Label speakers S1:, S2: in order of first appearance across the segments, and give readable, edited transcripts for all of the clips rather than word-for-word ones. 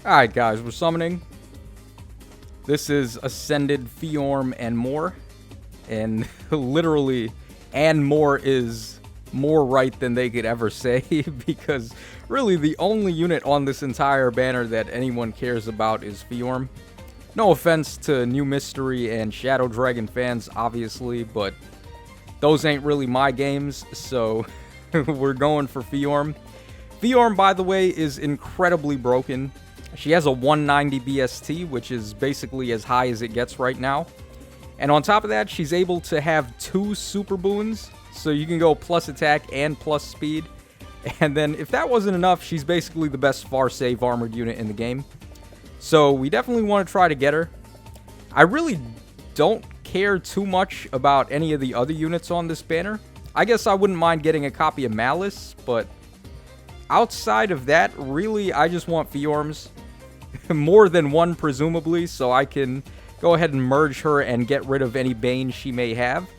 S1: Alright guys, we're summoning. This is Ascended, Fjorm, and more. And literally, and more is more right than they could ever say. Because really the only unit on this entire banner that anyone cares about is Fjorm. No offense to New Mystery and Shadow Dragon fans, obviously, but those ain't really my games, so we're going for Fjorm. Fjorm, by the way, is incredibly broken. She has a 190 BST, which is basically as high as it gets right now. And on top of that, she's able to have 2 super boons, so you can go plus attack and plus speed. And then if that wasn't enough, she's basically the best far save armored unit in the game. So we definitely want to try to get her. I really don't care too much about any of the other units on this banner. I guess I wouldn't mind getting a copy of Malice, but outside of that, really, I just want Fjorms. More than one, presumably, so I can go ahead and merge her and get rid of any Bane she may have.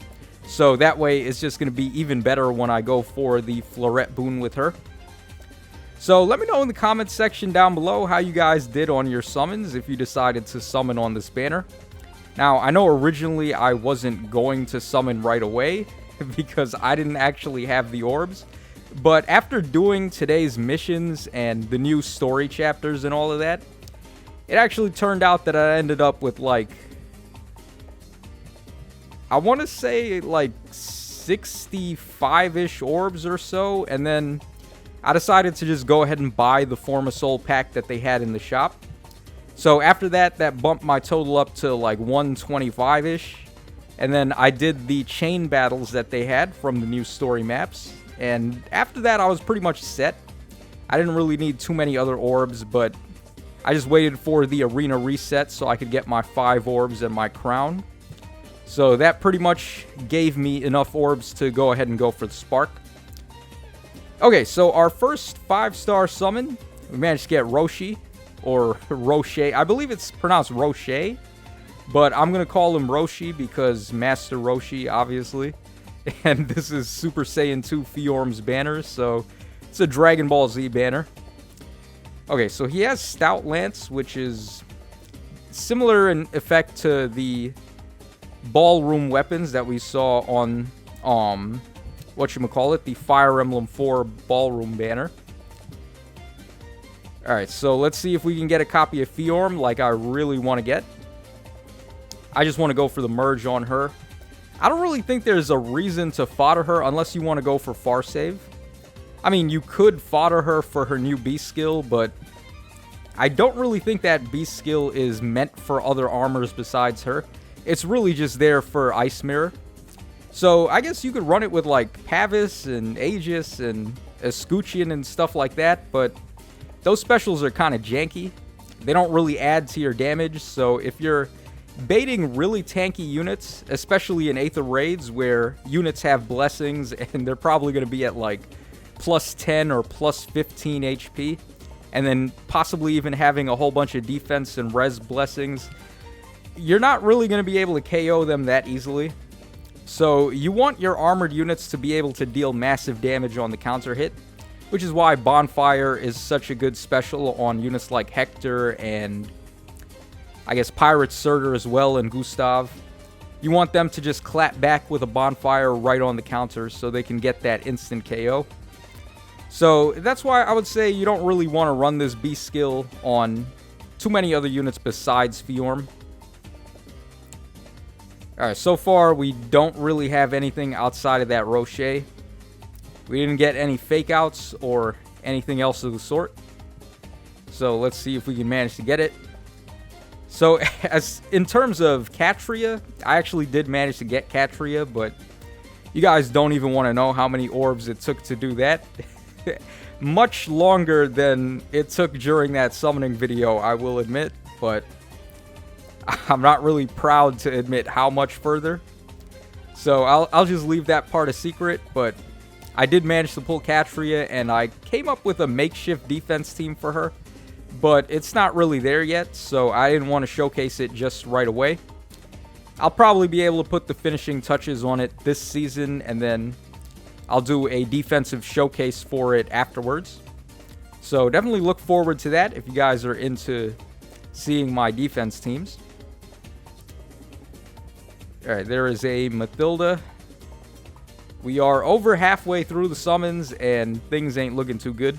S1: So that way, it's just going to be even better when I go for the Floret boon with her. So let me know in the comments section down below how you guys did on your summons if you decided to summon on this banner. Now, I know originally I wasn't going to summon right away because I didn't actually have the orbs. But after doing today's missions and the new story chapters and all of that, it actually turned out that I ended up with like, I want to say like 65-ish orbs or so. And then I decided to just go ahead and buy the Form of Soul pack that they had in the shop. So after that, that bumped my total up to like 125-ish. And then I did the chain battles that they had from the new story maps. And after that, I was pretty much set. I didn't really need too many other orbs, but I just waited for the arena reset so I could get my 5 orbs and my crown. So that pretty much gave me enough orbs to go ahead and go for the spark. Okay, so our first 5-star summon, we managed to get Roshi, or Roche. I believe it's pronounced Roche, but I'm going to call him Roshi because Master Roshi, obviously. And this is Super Saiyan 2 Fjorm's banner, so it's a Dragon Ball Z banner. Okay, so he has Stout Lance, which is similar in effect to the ballroom weapons that we saw on, whatchamacallit, the Fire Emblem 4 ballroom banner. Alright, so let's see if we can get a copy of Fjorm like I really want to get. I just want to go for the merge on her. I don't really think there's a reason to fodder her unless you want to go for far save. I mean, you could fodder her for her new beast skill, but I don't really think that beast skill is meant for other armors besides her. It's really just there for Ice Mirror. So I guess you could run it with like Pavis and Aegis and Escutcheon and stuff like that, but those specials are kind of janky. They don't really add to your damage, so if you're baiting really tanky units, especially in Aether Raids where units have blessings and they're probably going to be at like plus 10 or plus 15 HP, and then possibly even having a whole bunch of defense and res blessings, you're not really going to be able to KO them that easily. So you want your armored units to be able to deal massive damage on the counter hit, which is why Bonfire is such a good special on units like Hector and I guess Pirate Surtur as well, and Gustav. You want them to just clap back with a Bonfire right on the counter so they can get that instant KO. So that's why I would say you don't really want to run this beast skill on too many other units besides Fjorm. Alright, so far we don't really have anything outside of that Roche. We didn't get any fake outs or anything else of the sort. So let's see if we can manage to get it. So, as in terms of Catria, I actually did manage to get Catria, but you guys don't even want to know how many orbs it took to do that. Much longer than it took during that summoning video, I will admit, but I'm not really proud to admit how much further. So, I'll just leave that part a secret, but I did manage to pull Catria, and I came up with a makeshift defense team for her. But it's not really there yet, so I didn't want to showcase it just right away. I'll probably be able to put the finishing touches on it this season, and then I'll do a defensive showcase for it afterwards. So definitely look forward to that if you guys are into seeing my defense teams. Alright, there is a Mathilda. We are over halfway through the summons, and things ain't looking too good.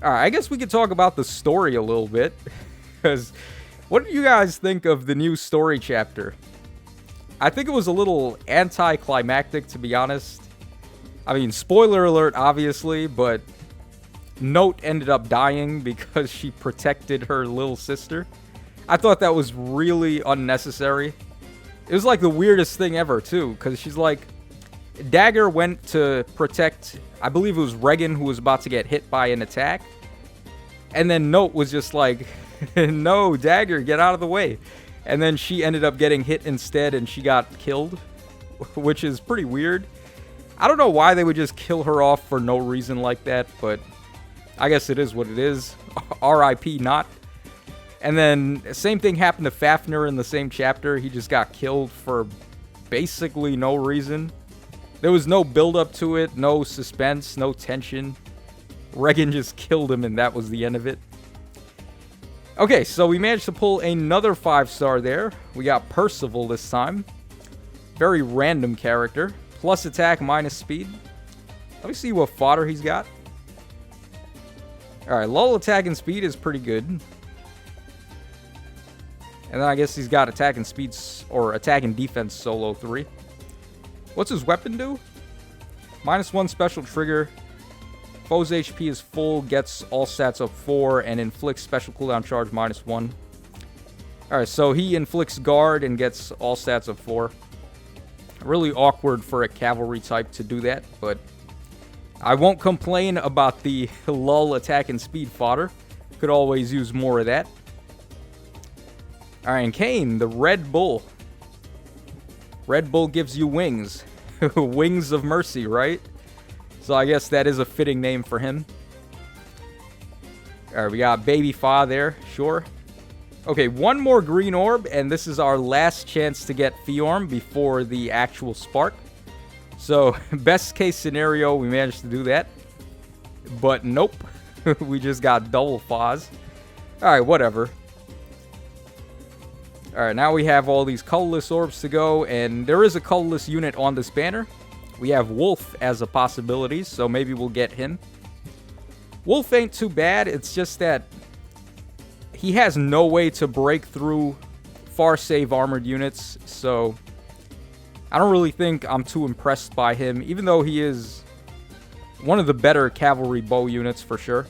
S1: Alright, I guess we could talk about the story a little bit. Because, what do you guys think of the new story chapter? I think it was a little anticlimactic, to be honest. I mean, spoiler alert, obviously, but Note ended up dying because she protected her little sister. I thought that was really unnecessary. It was like the weirdest thing ever, too, because she's like... Dagger went to protect, I believe it was Regan who was about to get hit by an attack. And then Note was just like, no, Dagger, get out of the way. And then she ended up getting hit instead and she got killed, which is pretty weird. I don't know why they would just kill her off for no reason like that, but I guess it is what it is. R.I.P. not. And then same thing happened to Fafnir in the same chapter. He just got killed for basically no reason. There was no build-up to it, no suspense, no tension. Regan just killed him, and that was the end of it. Okay, so we managed to pull another 5-star there. We got Percival this time. Very random character. Plus attack, minus speed. Let me see what fodder he's got. Alright, lull attack and speed is pretty good. And then I guess he's got attack and speed, or attack and defense solo 3. What's his weapon do? -1 special trigger. Foe's HP is full, gets all stats up 4, and inflicts special cooldown charge -1. Alright, so he inflicts guard and gets all stats up 4. Really awkward for a cavalry type to do that, but I won't complain about the lull attack and speed fodder. Could always use more of that. Alright, and Kane, the Red Bull. Red Bull gives you wings. Wings of Mercy, right? So I guess that is a fitting name for him. Alright, we got Baby Fa there. Sure. Okay, one more green orb, and this is our last chance to get Fjorm before the actual spark. So, best case scenario, we managed to do that. But nope. We just got double Faz. Alright, whatever. Alright, now we have all these colorless orbs to go, and there is a colorless unit on this banner. We have Wolf as a possibility, so maybe we'll get him. Wolf ain't too bad, it's just that he has no way to break through far save armored units, so I don't really think I'm too impressed by him, even though he is one of the better cavalry bow units for sure.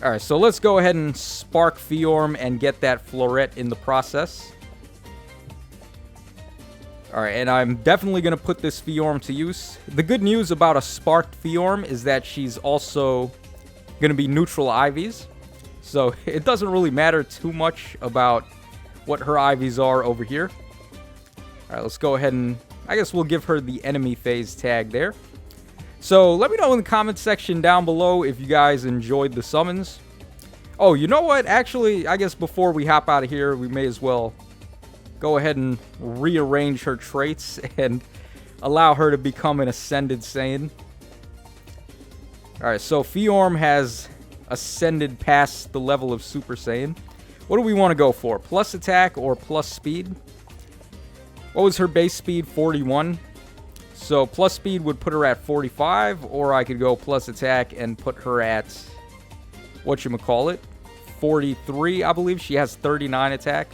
S1: Alright, so let's go ahead and spark Fjorm and get that floret in the process. Alright, and I'm definitely going to put this Fjorm to use. The good news about a sparked Fjorm is that she's also going to be neutral Ivies. So it doesn't really matter too much about what her Ivies are over here. Alright, let's go ahead and I guess we'll give her the enemy phase tag there. So, let me know in the comment section down below if you guys enjoyed the summons. Oh, you know what? Actually, I guess before we hop out of here, we may as well go ahead and rearrange her traits and allow her to become an Ascended Saiyan. Alright, so Fjorm has ascended past the level of Super Saiyan. What do we want to go for? Plus attack or plus speed? What was her base speed? 41. So plus speed would put her at 45, or I could go plus attack and put her at, whatchamacallit, 43, I believe. She has 39 attack.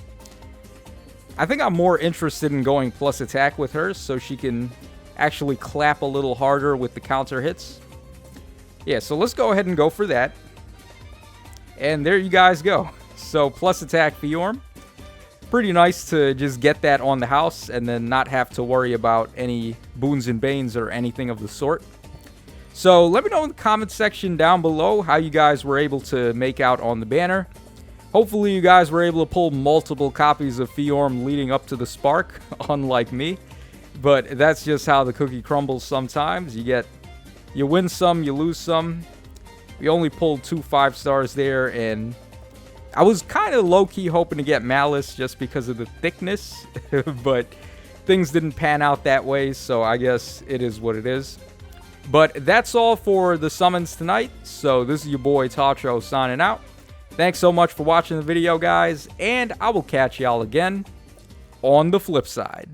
S1: I think I'm more interested in going plus attack with her, so she can actually clap a little harder with the counter hits. Yeah, so let's go ahead and go for that. And there you guys go. So plus attack Fjorm. Pretty nice to just get that on the house and then not have to worry about any boons and banes or anything of the sort. So let me know in the comment section down below how you guys were able to make out on the banner. Hopefully you guys were able to pull multiple copies of Fjorm leading up to the spark, unlike me. But that's just how the cookie crumbles sometimes. You win some, you lose some. We only pulled 2 5-stars there, and I was kind of low-key hoping to get Malice just because of the thickness, but things didn't pan out that way, so I guess it is what it is. But that's all for the summons tonight. So this is your boy Tacho signing out. Thanks so much for watching the video, guys, and I will catch y'all again on the flip side.